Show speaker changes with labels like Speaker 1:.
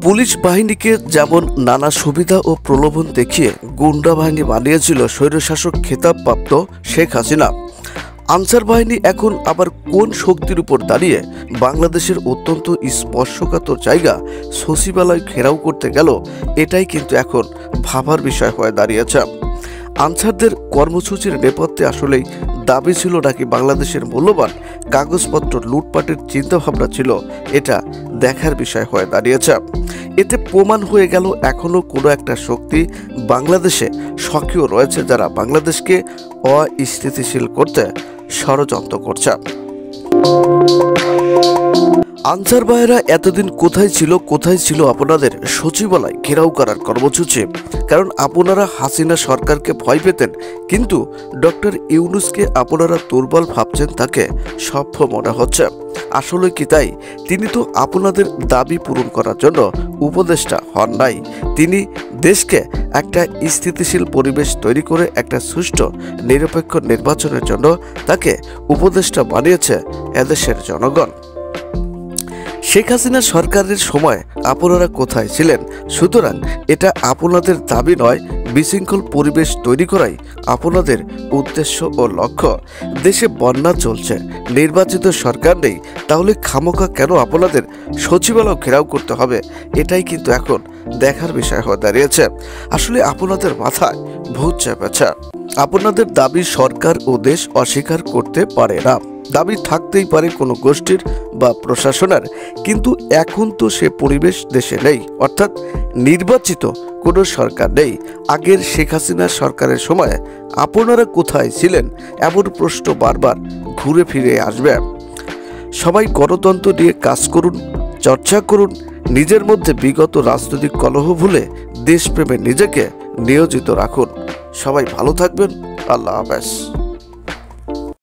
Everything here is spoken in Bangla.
Speaker 1: পুলিশ বাহিনীকে যেমন নানা সুবিধা ও প্রলোভন দেখিয়ে গুন্ডা বাহিনী বানিয়েছিল স্বৈরশাসক খেতাবপ্রাপ্ত শেখ হাসিনা, আনসার বাহিনী এখন আবার কোন শক্তির উপর দাঁড়িয়ে বাংলাদেশের অত্যন্ত স্পর্শকাতর জায়গা সচিবালয় ঘেরাও করতে গেল, এটাই কিন্তু এখন ভাবার বিষয় হয়ে দাঁড়িয়েছে। আনসারদের কর্মসূচির নেপথ্যে আসলেই দাবি ছিল নাকি বাংলাদেশের মূল্যবান কাগজপত্র লুটপাটের চিন্তাভাবনা ছিল, এটা দেখার বিষয় হয়ে দাঁড়িয়েছে। এতে প্রমাণ হয়ে গেল এখনও কোনো একটা শক্তি বাংলাদেশে সক্রিয় রয়েছে, যারা বাংলাদেশকে অস্থিতিশীল করতে ষড়যন্ত্র করছে। আনসার ভাইয়েরা এতদিন কোথায় ছিল আপনাদের সচিবালয় ঘেরাও করার কর্মসূচি? কারণ আপনারা হাসিনা সরকারকে ভয় পেতেন, কিন্তু ডক্টর ইউনূসকে আপনারা দুর্বল ভাবছেন, তাকে সভ্য মনে হচ্ছে। আসলে কি তাই? তিনি তো আপনাদের দাবি পূরণ করার জন্য উপদেষ্টা হন নাই, তিনি দেশকে একটা স্থিতিশীল পরিবেশ তৈরি করে একটা সুষ্ঠু নিরপেক্ষ নির্বাচনের জন্য তাকে উপদেষ্টা বানিয়েছে এদেশের জনগণ। শেখ হাসিনা সরকারের সময় আপনারা কোথায় ছিলেন? সুতরাং এটা আপনাদের দাবি নয়, বিশৃঙ্খল পরিবেশ তৈরি করাই আপনাদের উদ্দেশ্য ও লক্ষ্য। দেশে বন্যা চলছে, নির্বাচিত সরকার নেই, তাহলে খামোখা কেন আপনাদের সচিবালয় ঘেরাও করতে হবে? এটাই কিন্তু এখন দেখার বিষয় হয়ে দাঁড়িয়েছে। আসলে আপনাদের মাথায় ভূত চেপেছে। আপনাদের দাবি সরকার ও দেশ অস্বীকার করতে পারে না। দাবি থাকতেই পারে কোনো গোষ্ঠীর বা প্রশাসনের, কিন্তু এখন তো সে পরিবেশ দেশে নেই, অর্থাৎ নির্বাচিত কোনো সরকার নেই। আগের শেখ হাসিনা সরকারের সময় আপনারা কোথায় ছিলেন? এমন প্রশ্ন বারবার ঘুরে ফিরে আসবে। সবাই গণতন্ত্র নিয়ে কাজ করুন, চর্চা করুন, নিজের মধ্যে বিগত রাজনৈতিক কলহ ভুলে দেশপ্রেমে নিজেকে নিয়োজিত রাখুন। সবাই ভালো থাকবেন। আল্লাহ হাফেজ।